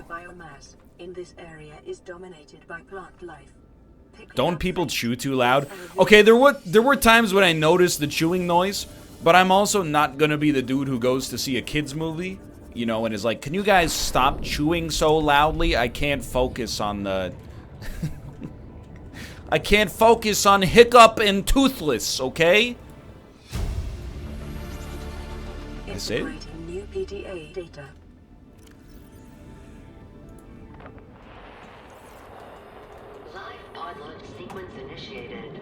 biomass in this area is dominated by plant life. Don't people chew too loud? Okay, there were times when I noticed the chewing noise, but I'm also not gonna be the dude who goes to see a kids movie, you know, and is like, can you guys stop chewing so loudly? I can't focus on the... I can't focus on Hiccup and Toothless, okay? That's it? New PDA data. Live pod launch sequence initiated.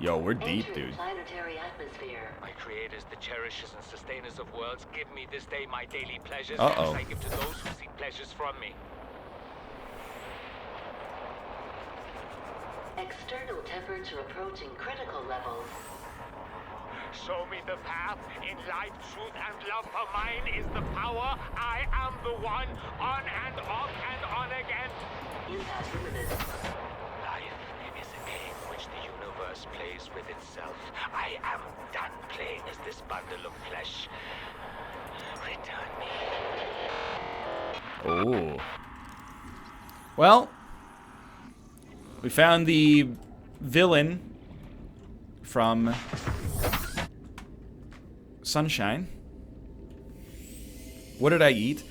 Yo, we're deep, Entering dude. planetary atmosphere. My creators, the cherishers and sustainers of worlds, give me this day my daily pleasures, Uh-oh. as I give to those who seek pleasures from me. External temperature approaching critical levels. Show me the path. In life, truth, and love for mine is the power. I am the one, on and off and on again. Impact imminent. Life is a game which the universe plays with itself. I am done playing as this bundle of flesh. Return me. Oh. Well, we found the villain from Sunshine. What did I eat?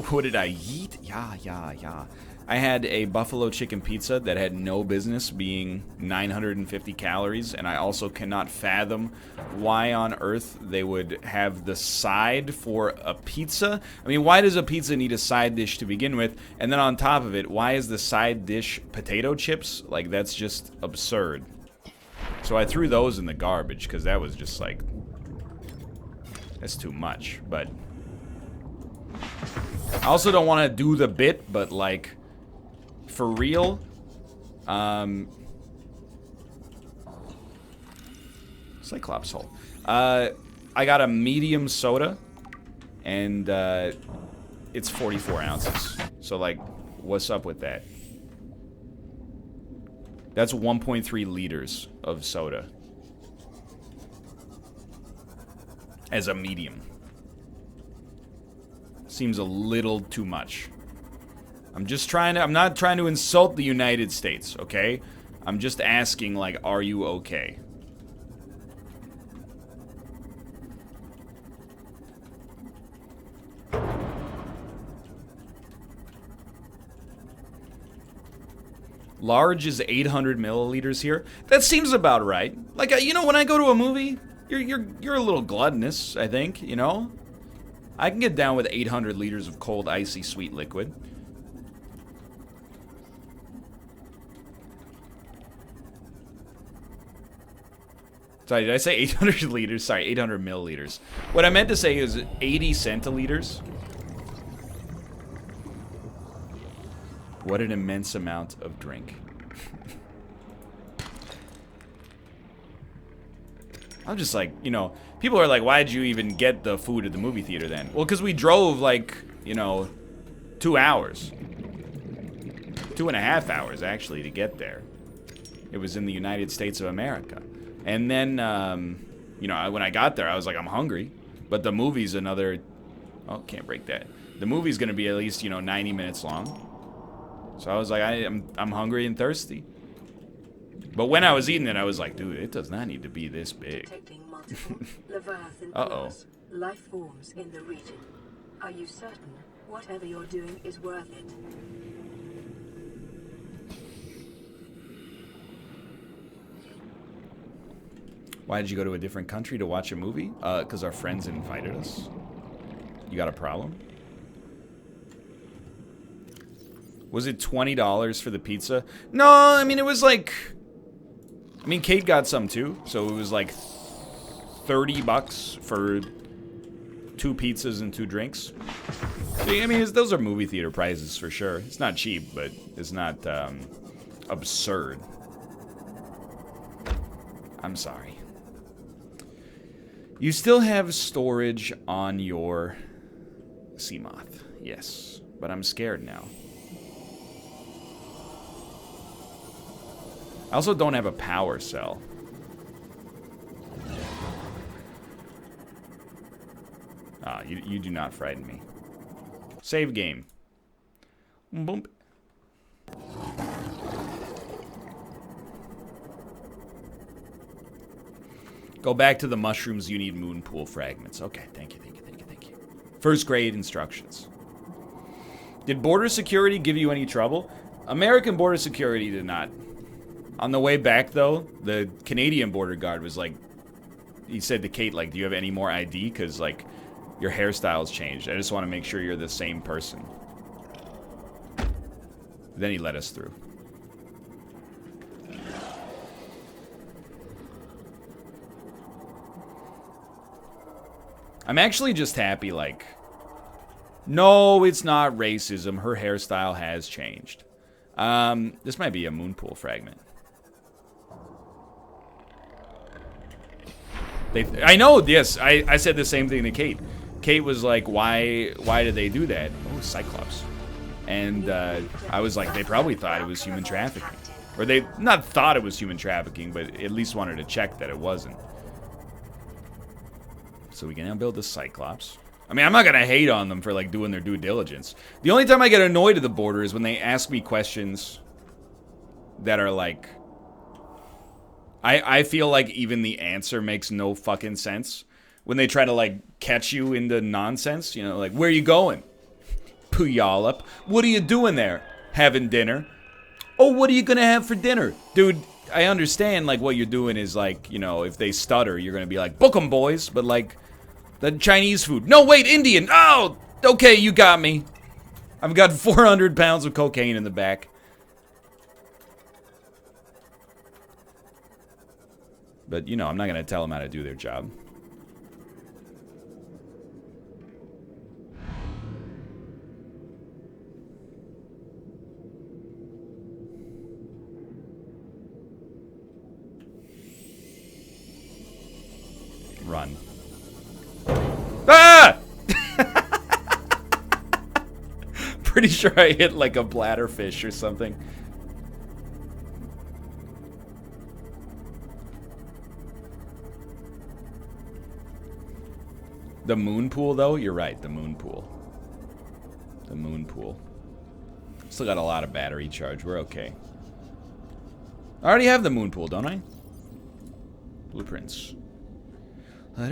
What did I eat? Yeah. I had a buffalo chicken pizza that had no business being 950 calories, and I also cannot fathom why on earth they would have the side for a pizza. I mean, why does a pizza need a side dish to begin with? And then on top of it, why is the side dish potato chips? Like, that's just absurd. So I threw those in the garbage, because that was just like... that's too much, but... I also don't want to do the bit, but like... for real, Cyclops hole. I got a medium soda, and it's 44 ounces. So like, what's up with that? That's 1.3 liters of soda as a medium. Seems a little too much. I'm not trying to insult the United States, okay? I'm just asking, like, are you okay? Large is 800 milliliters here. That seems about right. Like, you know, when I go to a movie, you're a little gluttonous, I think, you know? I can get down with 800 liters of cold, icy, sweet liquid. Sorry, did I say 800 liters? Sorry, 800 milliliters. What I meant to say is 80 centiliters. What an immense amount of drink. I'm just like, you know, people are like, why did you even get the food at the movie theater then? Well, because we drove like, you know, 2 hours. 2.5 hours, actually, to get there. It was in the United States of America. And then, you know, when I got there, I was like, I'm hungry. But the movie's another... oh, can't break that. The movie's going to be at least, you know, 90 minutes long. So I was like, I'm hungry and thirsty. But when I was eating it, I was like, dude, it does not need to be this big. Detecting multiple Leviathan Uh-oh. life forms in the region. Are you certain whatever you're doing is worth it? Why did you go to a different country to watch a movie? Because our friends invited us. You got a problem? Was it $20 for the pizza? No, I mean, it was like... I mean, Kate got some too, so it was like $30 for 2 pizzas and 2 drinks. I mean, those are movie theater prices for sure. It's not cheap, but it's not absurd. I'm sorry. You still have storage on your Seamoth. Yes, but I'm scared now. I also don't have a power cell. Ah, you do not frighten me. Save game. Boom. Go back to the mushrooms. You need moon pool fragments. Okay, thank you. First grade instructions. Did border security give you any trouble? American border security did not. On the way back, though, the Canadian border guard was like, he said to Kate, like, do you have any more ID? Because, like, your hairstyle's changed. I just want to make sure you're the same person. Then he let us through. I'm actually just happy, like, no, it's not racism. Her hairstyle has changed. This might be a moon pool fragment. I know, yes, I said the same thing to Kate. Kate was like, why did they do that? Oh, Cyclops. And I was like, they probably thought it was human trafficking. Or they not thought it was human trafficking, but at least wanted to check that it wasn't. So we can now build the Cyclops. I mean, I'm not going to hate on them for, like, doing their due diligence. The only time I get annoyed at the border is when they ask me questions that are, like... I feel like even the answer makes no fucking sense. When they try to, like, catch you into nonsense. You know, like, where you going? Puyallop. What are you doing there? Having dinner. Oh, what are you going to have for dinner? Dude, I understand, like, what you're doing is, like, you know, if they stutter, you're going to be like, book 'em, boys. But, like... the Chinese food. No, wait, Indian. Oh, okay, you got me. I've got 400 pounds of cocaine in the back. But, you know, I'm not going to tell them how to do their job. Run. Ah! Pretty sure I hit like a bladderfish or something. The moon pool, though? You're right, the moon pool. The moon pool. Still got a lot of battery charge. We're okay. I already have the moon pool, don't I? Blueprints. No,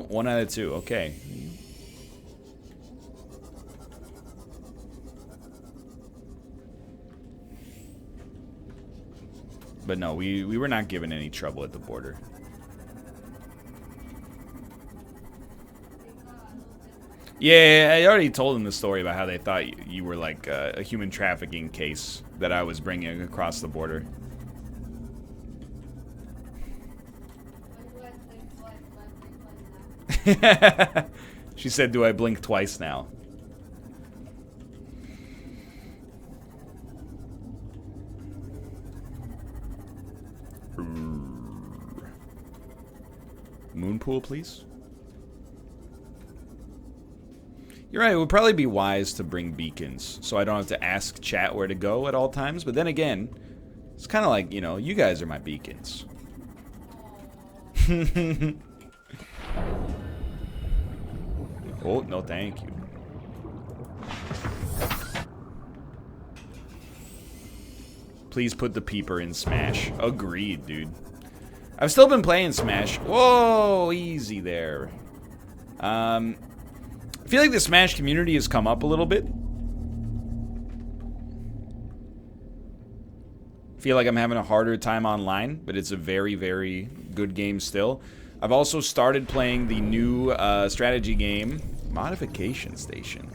1 out of 2. Okay. But no, we were not given any trouble at the border. Yeah, I already told them the story about how they thought you were like a human trafficking case that I was bringing across the border. She said, do I blink twice now? Moon pool, please. You're right, it would probably be wise to bring beacons, so I don't have to ask chat where to go at all times. But then again, it's kind of like, you know, you guys are my beacons. Oh, no thank you. Please put the peeper in Smash. Agreed, dude. I've still been playing Smash. Whoa, easy there. I feel like the Smash community has come up a little bit. I feel like I'm having a harder time online, but it's a very, very good game still. I've also started playing the new strategy game, Modification Station.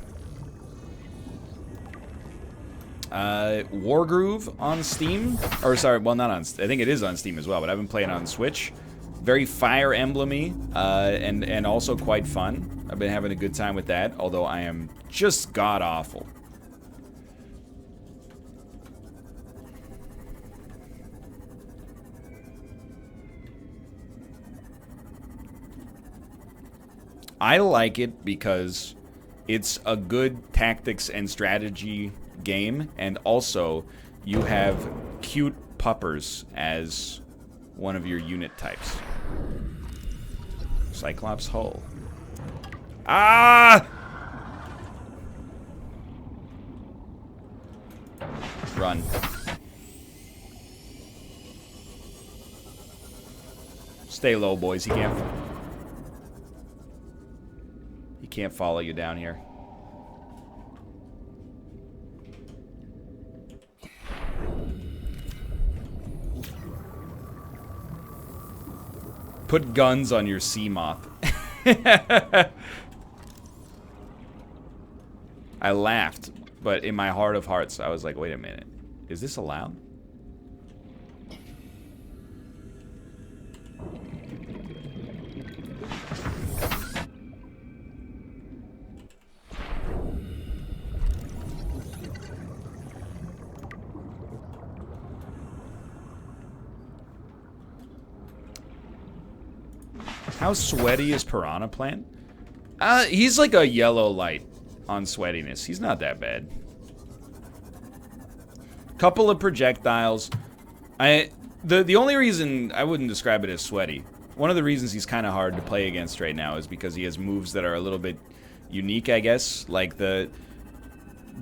Wargroove on Steam. Or, sorry, well, not on... I think it is on Steam as well, but I've been playing on Switch. Very Fire Emblem-y, and also quite fun. I've been having a good time with that, although I am just god-awful. I like it because it's a good tactics and strategy game, and also you have cute puppers as one of your unit types. Cyclops hull. Ah! Run. Stay low, boys. He can't follow you down here. Put guns on your sea moth. I laughed, but in my heart of hearts, I was like, wait a minute. Is this allowed? How sweaty is Piranha Plant? He's like a yellow light on sweatiness. He's not that bad. Couple of projectiles. The only reason I wouldn't describe it as sweaty, one of the reasons he's kind of hard to play against right now is because he has moves that are a little bit unique, I guess. Like the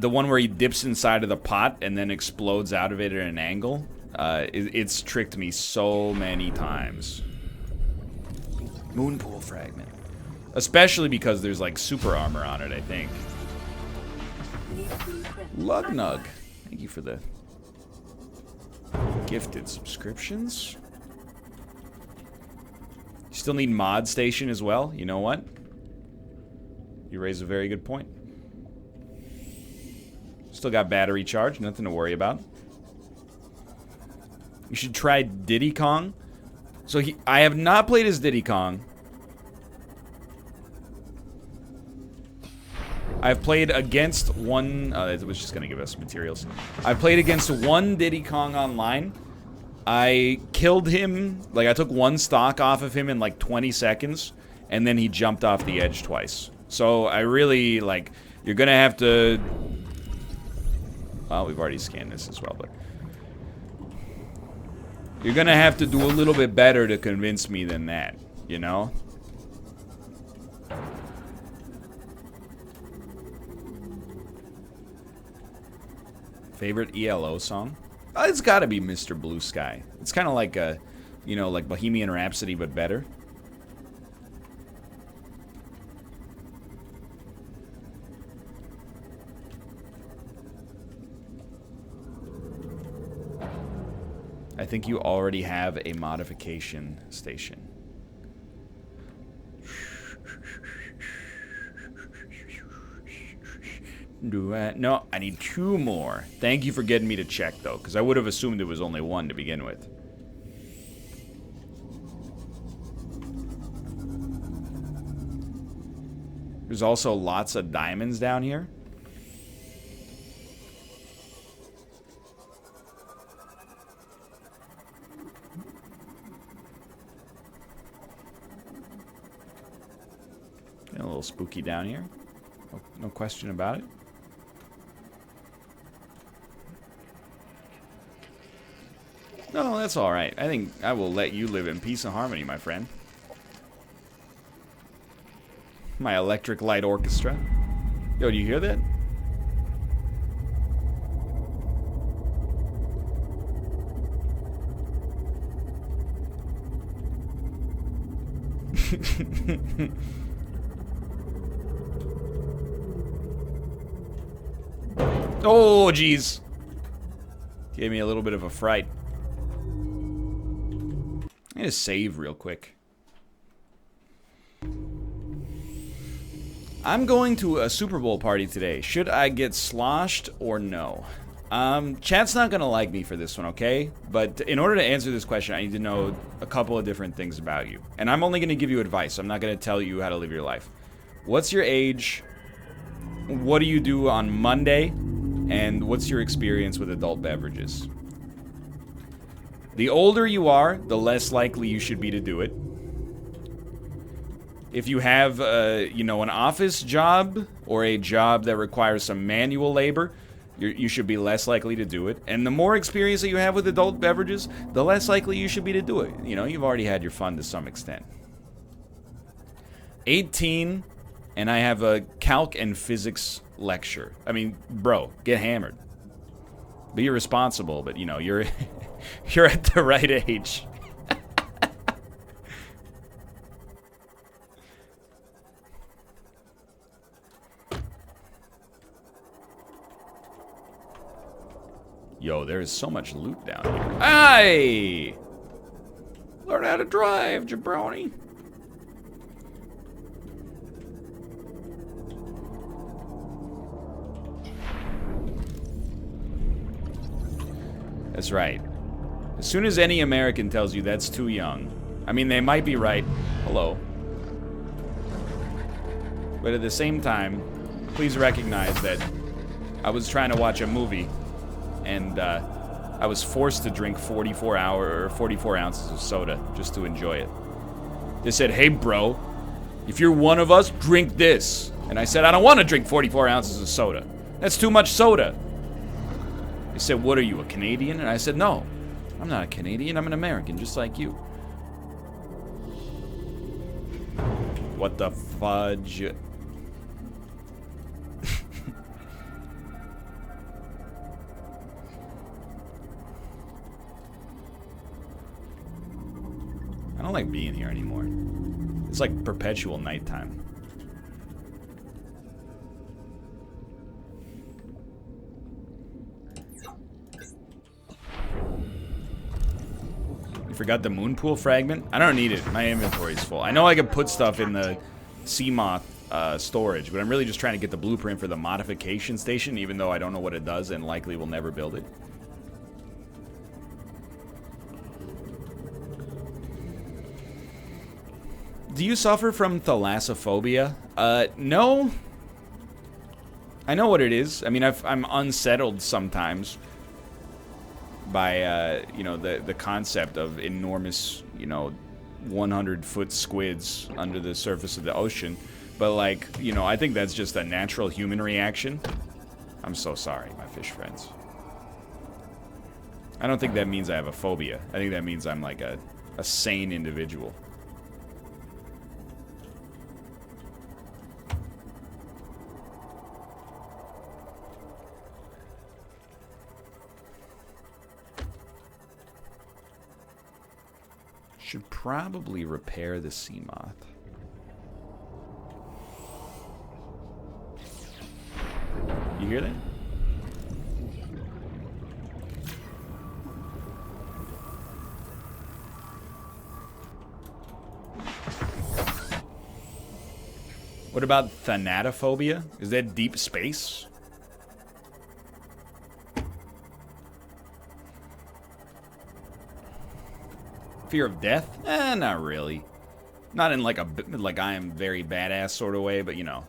one where he dips inside of the pot and then explodes out of it at an angle. It's tricked me so many times. Moonpool fragment. Especially because there's like super armor on it, I think. Lugnug. Thank you for the gifted subscriptions. You still need mod station as well. You know what? You raise a very good point. Still got battery charge. Nothing to worry about. You should try Diddy Kong. So I have not played as Diddy Kong. I've played against one... it was just going to give us materials. I've played against one Diddy Kong online. I killed him. Like, I took one stock off of him in like 20 seconds. And then he jumped off the edge twice. So I really, like... You're going to have to... Well, we've already scanned this as well, but... You're gonna have to do a little bit better to convince me than that, you know? Favorite ELO song? It's gotta be Mr. Blue Sky. It's kind of like a, you know, like Bohemian Rhapsody, but better. I think you already have a modification station. No, I need 2 more. Thank you for getting me to check, though, because I would have assumed it was only 1 to begin with. There's also lots of diamonds down here. A little spooky down here. No question about it. No, that's alright. I think I will let you live in peace and harmony, my friend. My electric light orchestra. Yo, do you hear that? Oh, jeez. Gave me a little bit of a fright. I'm gonna save real quick. I'm going to a Super Bowl party today. Should I get sloshed or no? Chat's not gonna like me for this one, okay? But in order to answer this question, I need to know a couple of different things about you. And I'm only gonna give you advice. I'm not gonna tell you how to live your life. What's your age? What do you do on Monday? And what's your experience with adult beverages? The older you are, the less likely you should be to do it. If you have, you know, an office job or a job that requires some manual labor, you should be less likely to do it. And the more experience that you have with adult beverages, the less likely you should be to do it. You know, you've already had your fun to some extent. 18, and I have a calc and physics lecture. I mean, bro, get hammered. Be responsible, but you know, you're you're at the right age. Yo, there is so much loot down here. Hey! Learn how to drive, jabroni. That's right. As soon as any American tells you that's too young, I mean, they might be right. Hello. But at the same time, please recognize that I was trying to watch a movie, and I was forced to drink 44 ounces of soda just to enjoy it. They said, hey bro, if you're one of us, drink this. And I said, I don't want to drink 44 ounces of soda. That's too much soda. They said, what are you, a Canadian? And I said, no, I'm not a Canadian, I'm an American, just like you. What the fudge? I don't like being here anymore. It's like perpetual nighttime. You forgot the moon pool fragment? I don't need it. My inventory's full. I know I can put stuff in the sea moth storage, but I'm really just trying to get the blueprint for the modification station, even though I don't know what it does and likely will never build it. Do you suffer from thalassophobia? No. I know what it is. I mean, I'm unsettled sometimes by, you know, the concept of enormous, you know, 100-foot squids under the surface of the ocean. But, like, you know, I think that's just a natural human reaction. I'm so sorry, my fish friends. I don't think that means I have a phobia. I think that means I'm, like, a sane individual. Should probably repair the sea moth. You hear that? What about thanatophobia? Is that deep space? Fear of death? Not really. Not in like I am very badass sort of way, but you know.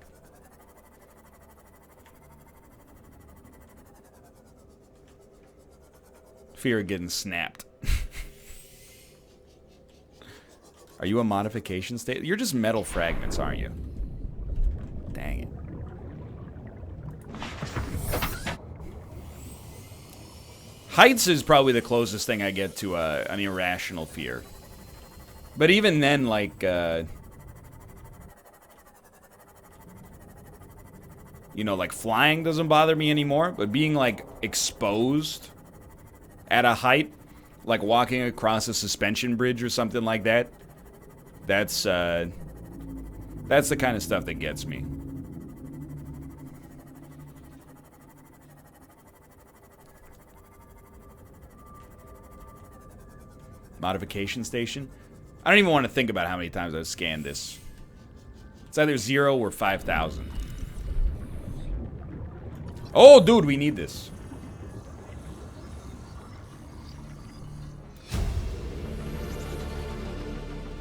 Fear of getting snapped. Are you a modification state? You're just metal fragments, aren't you? Dang it. Heights is probably the closest thing I get to an irrational fear. But even then, like, you know, like flying doesn't bother me anymore, but being like exposed at a height, like walking across a suspension bridge or something like that, that's the kind of stuff that gets me. Modification station? I don't even want to think about how many times I've scanned this. It's either 0 or 5,000. Oh, dude, we need this.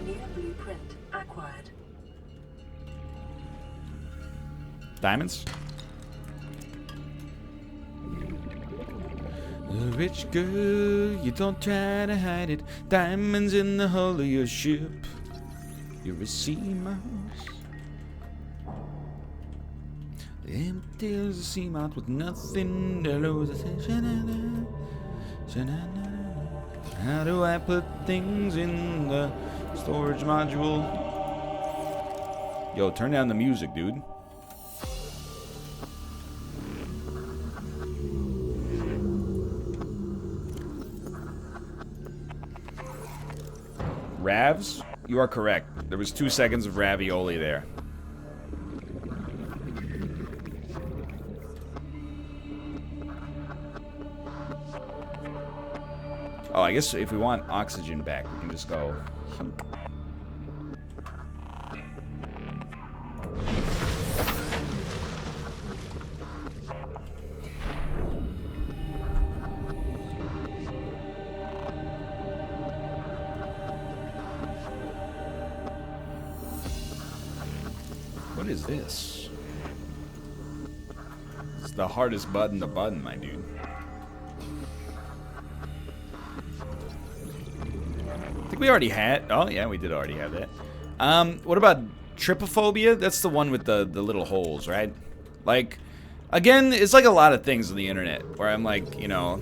New blueprint acquired. Diamonds? A rich girl, you don't try to hide it. Diamonds in the hull of your ship. You're a sea mouse. Empty as a sea mouse with nothing to lose. How do I put things in the storage module? Yo, turn down the music, dude. Ravs? You are correct. There was 2 seconds of ravioli there. Oh, I guess if we want oxygen back, we can just go... What is this? It's the hardest button to button, my dude. I think we already had... Oh, yeah, we did already have that. What about trypophobia? That's the one with the little holes, right? Like, again, it's like a lot of things on the internet where I'm like, you know...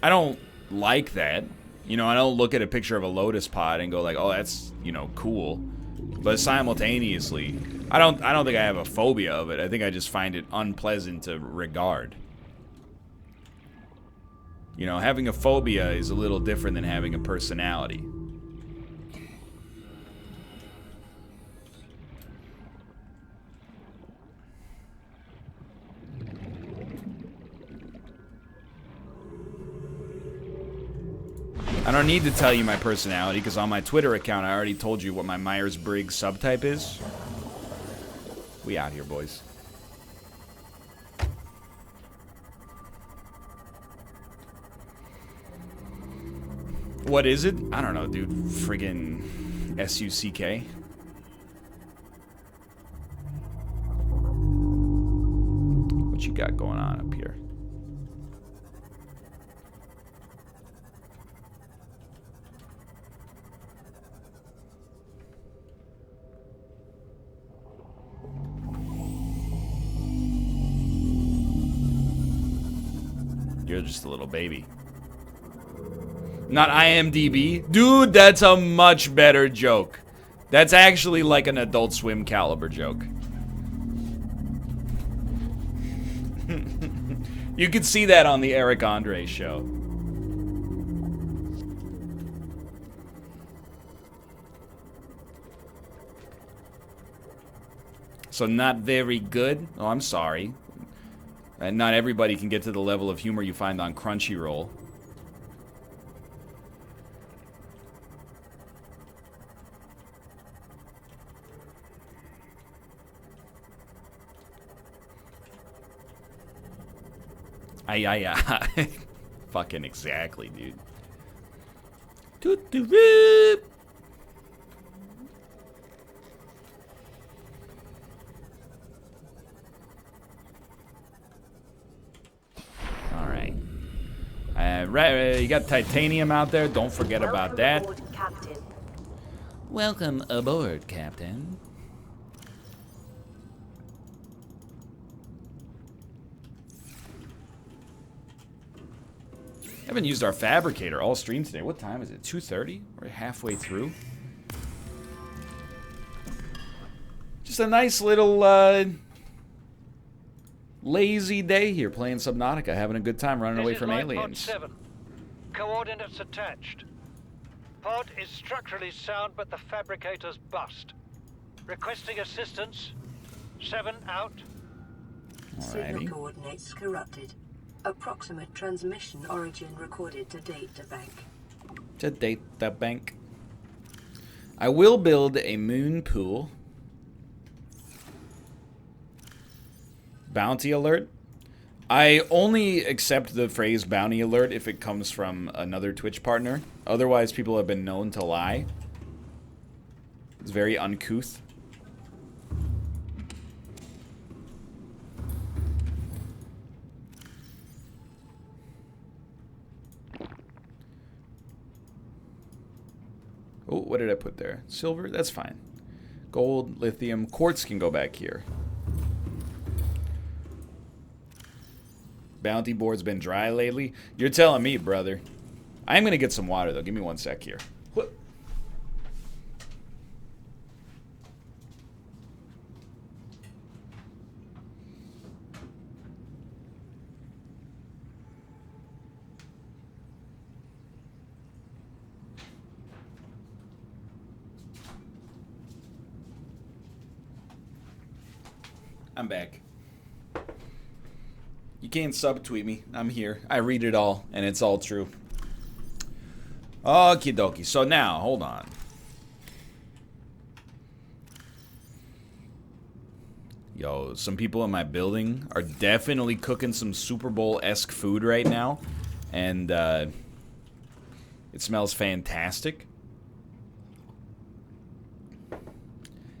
I don't like that. You know, I don't look at a picture of a lotus pod and go like, oh, that's, you know, cool. But simultaneously, I don't think I have a phobia of it. I think I just find it unpleasant to regard. You know, having a phobia is a little different than having a personality. I don't need to tell you my personality, because on my Twitter account, I already told you what my Myers-Briggs subtype is. We out here, boys. What is it? I don't know, dude. Friggin' S-U-C-K. What you got going on up here? You're just a little baby. Not IMDb? Dude, that's a much better joke. That's actually like an Adult Swim caliber joke. You could see that on the Eric Andre show. So not very good? Oh, I'm sorry. And not everybody can get to the level of humor you find on Crunchyroll. Ay. Fucking exactly, dude. Toot-toot-roop. Right, you got titanium out there. Don't forget about that. Aboard, Captain. Welcome aboard, Captain. Haven't used our fabricator all stream today. What time is it? 2:30? We're halfway through. Just a nice little lazy day here playing Subnautica, having a good time running away from aliens. Pod 7. Coordinates attached. Pod is structurally sound, but the fabricator's bust. Requesting assistance. 7 out. Signal Alrighty. coordinates corrupted. Approximate transmission origin recorded to data bank. To data bank. I will build a moon pool. Bounty alert. I only accept the phrase bounty alert if it comes from another Twitch partner. Otherwise, people have been known to lie. It's very uncouth. Oh, what did I put there? Silver? That's fine. Gold, lithium, quartz can go back here. Bounty board's been dry lately. You're telling me, brother. I'm gonna get some water though. Give me one sec here. I'm back. You can't subtweet me. I'm here. I read it all, and it's all true. Okie dokie. So now, hold on. Yo, some people in my building are definitely cooking some Super Bowl-esque food right now. And, it smells fantastic.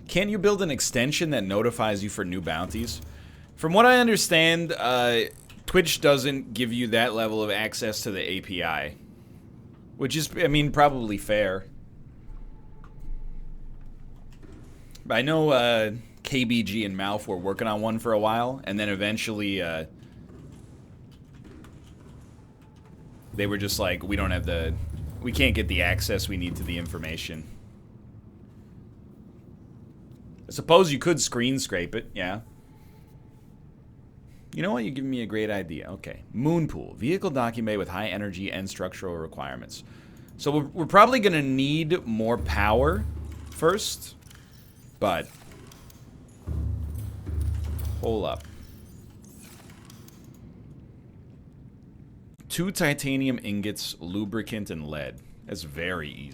Can you build an extension that notifies you for new bounties? From what I understand, Twitch doesn't give you that level of access to the API. Which is, I mean, probably fair. But I know KBG and Malf were working on one for a while, and then eventually they were just like, we can't get the access we need to the information. I suppose you could screen scrape it, yeah. You know what? You're giving me a great idea. Okay. Moon pool. Vehicle docking bay with high energy and structural requirements. So we're probably going to need more power first. But hold up. 2 titanium ingots, lubricant, and lead. That's very easy.